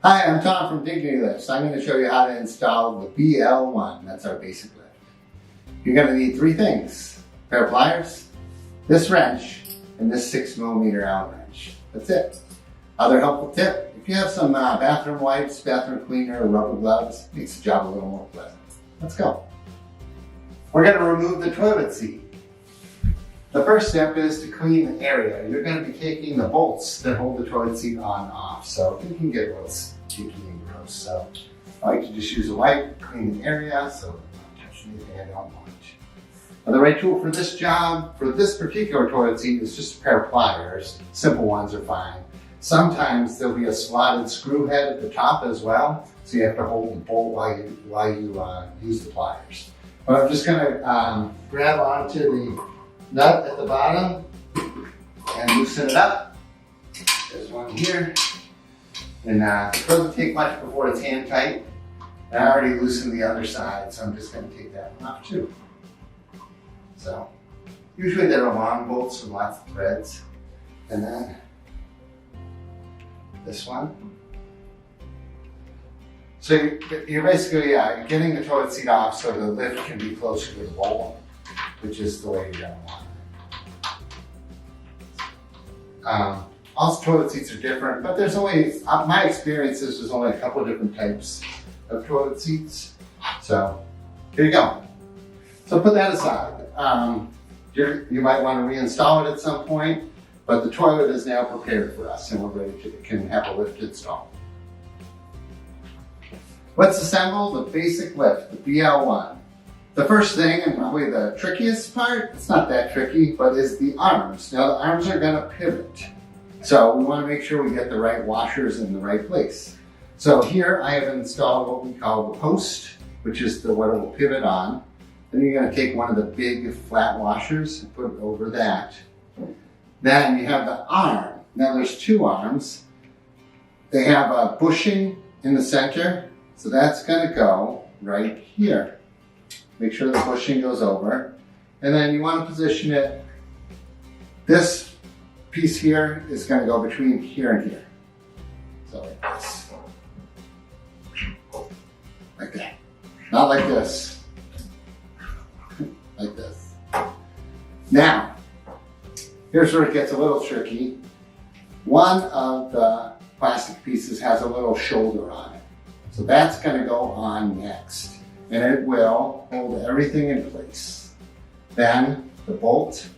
Hi, I'm Tom from Dignity Lifts. I'm going to show you how to install the BL1. That's our basic lift. You're going to need three things: a pair of pliers, this wrench, and this 6mm Allen wrench. That's it. Other helpful tip: if you have some bathroom wipes, bathroom cleaner, or rubber gloves, it makes the job a little more pleasant. Let's go. We're going to remove the toilet seat. The first step is to clean the area. You're going to be taking the bolts that hold the toilet seat on and off, so it can get a little sticky and gross. So I like to just use a wipe, clean the area so I don't touch anything I don't want. Now, the right tool for this job, for this particular toilet seat, is just a pair of pliers. Simple ones are fine. Sometimes there'll be a slotted screw head at the top as well, so you have to hold the bolt while you use the pliers. But I'm just going to grab onto the nut at the bottom and loosen it up. There's one here. And it doesn't take much before it's hand tight. And I already loosened the other side, so I'm just going to take that one off too. So usually they're long bolts with lots of threads. And then this one. So you're basically getting the toilet seat off so the lift can be closer to the bowl, which is the way you're going to want it. All toilet seats are different, but there's only, my experience is there's only a couple of different types of toilet seats. So here you go. So put that aside. You might want to reinstall it at some point, but the toilet is now prepared for us and we're ready to can have a lift installed. Let's assemble the basic lift, the BL1. The first thing, and probably the trickiest part, it's not that tricky, but is the arms. Now the arms are gonna pivot. So we wanna make sure we get the right washers in the right place. So here I have installed what we call the post, which is what it will pivot on. Then you're gonna take one of the big flat washers and put it over that. Then you have the arm. Now there's two arms. They have a bushing in the center, so that's gonna go right here. Make sure the bushing goes over. And then you want to position it. This piece here is going to go between here and here. So like this. Like that. Not like this. Like this. Now, here's where it gets a little tricky. One of the plastic pieces has a little shoulder on it. So that's going to go on next. And it will hold everything in place. Then the bolt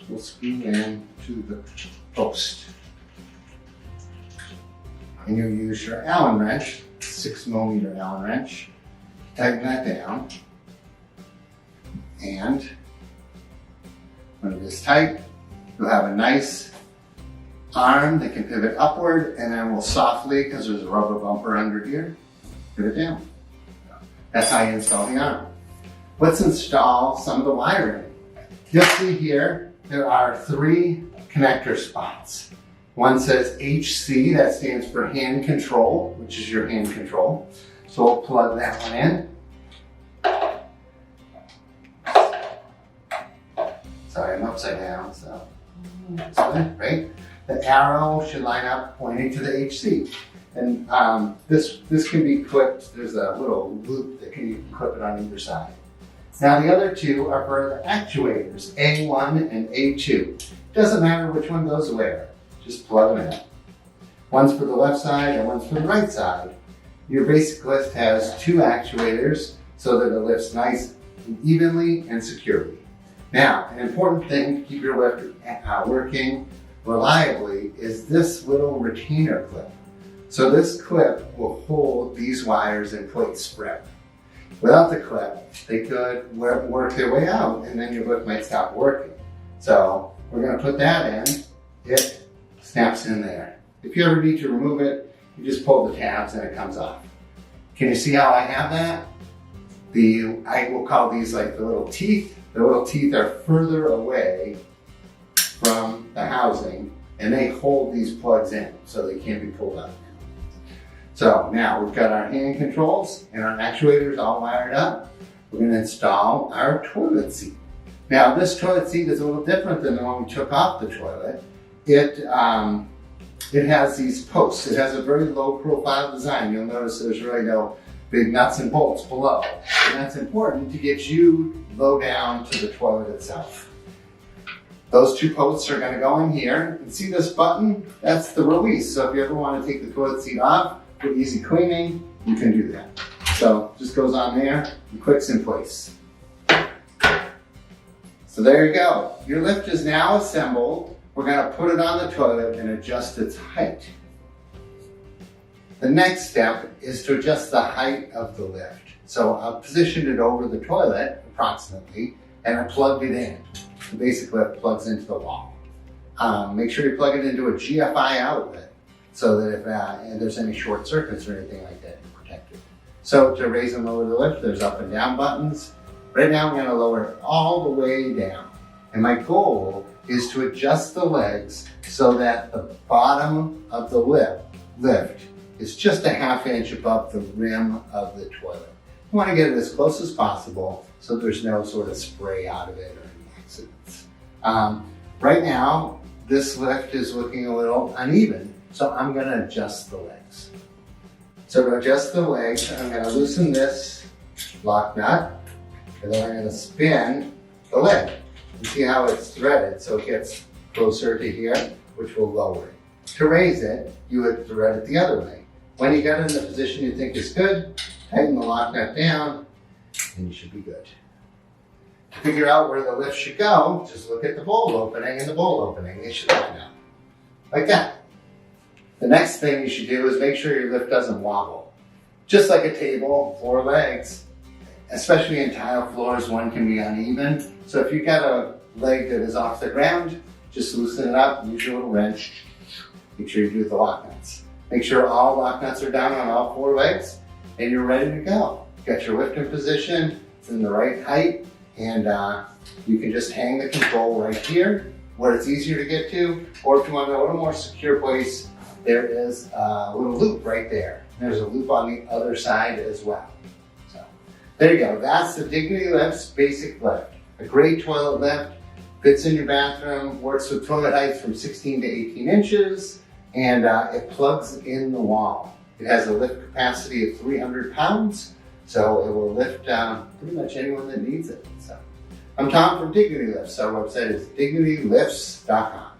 will screw in to the post. And you use your Allen wrench, 6mm Allen wrench, tighten that down. And when it is tight, you'll have a nice arm that can pivot upward, and then we'll softly, because there's a rubber bumper under here, pivot down. That's how you install the arm. Let's install some of the wiring. You'll see here, there are three connector spots. One says HC, that stands for hand control, which is your hand control. So we'll plug that one in. Sorry, I'm upside down, so this way, right? The arrow should line up pointing to the HC. And this can be clipped. There's a little loop that you can clip it on either side. Now the other two are for the actuators, A1 and A2. Doesn't matter which one goes where, just plug them in. One's for the left side and one's for the right side. Your basic lift has two actuators so that it lifts nice and evenly and securely. Now, an important thing to keep your lift working reliably is this little retainer clip. So this clip will hold these wires in place forever. Without the clip, they could work their way out and then your lift might stop working. So we're going to put that in. It snaps in there. If you ever need to remove it, you just pull the tabs and it comes off. Can you see how I have that? I will call these like the little teeth. The little teeth are further away from the housing and they hold these plugs in so they can't be pulled out. So now we've got our hand controls and our actuators all wired up. We're going to install our toilet seat. Now this toilet seat is a little different than the one we took off the toilet. it has these posts. It has a very low profile design. You'll notice there's really no big nuts and bolts below. And that's important to get you low down to the toilet itself. Those two posts are going to go in here. And see this button? That's the release. So if you ever want to take the toilet seat off for easy cleaning, you can do that. So just goes on there and clicks in place. So there you go. Your lift is now assembled. We're going to put it on the toilet and adjust its height. The next step is to adjust the height of the lift. So I've positioned it over the toilet approximately, and I plugged it in. The basic lift plugs into the wall. Make sure you plug it into a GFI outlet so that if there's any short circuits or anything like that, you're protected. So to raise and lower the lift, there's up and down buttons. Right now I'm going to lower it all the way down. And my goal is to adjust the legs so that the bottom of the lift is just a ½ inch above the rim of the toilet. You want to get it as close as possible so there's no sort of spray out of it or any accidents. Right now, this lift is looking a little uneven, so I'm going to adjust the legs. So to adjust the legs, I'm going to loosen this lock nut, and then I'm going to spin the leg. You see how it's threaded, so it gets closer to here, which will lower it. To raise it, you would thread it the other way. When you get it in the position you think is good, tighten the lock nut down, and you should be good. To figure out where the lift should go, just look at the bowl opening and the bowl opening. They should line up, like that. The next thing you should do is make sure your lift doesn't wobble. Just like a table, 4 legs, especially in tile floors, one can be uneven. So if you've got a leg that is off the ground, just loosen it up, use your little wrench. Make sure you do the lock nuts. Make sure all lock nuts are down on all 4 legs, and you're ready to go. Got your lift in position, it's in the right height, and you can just hang the control right here where it's easier to get to, or if you want a little more secure place, there is a little loop right there. There's a loop on the other side as well. So there you go. That's the Dignity Lift's basic lift. A great toilet lift, fits in your bathroom, works with toilet heights from 16 to 18 inches, and it plugs in the wall. It has a lift capacity of 300 pounds, so it will lift pretty much anyone that needs it. So I'm Tom from Dignity Lifts. Our website is dignitylifts.com.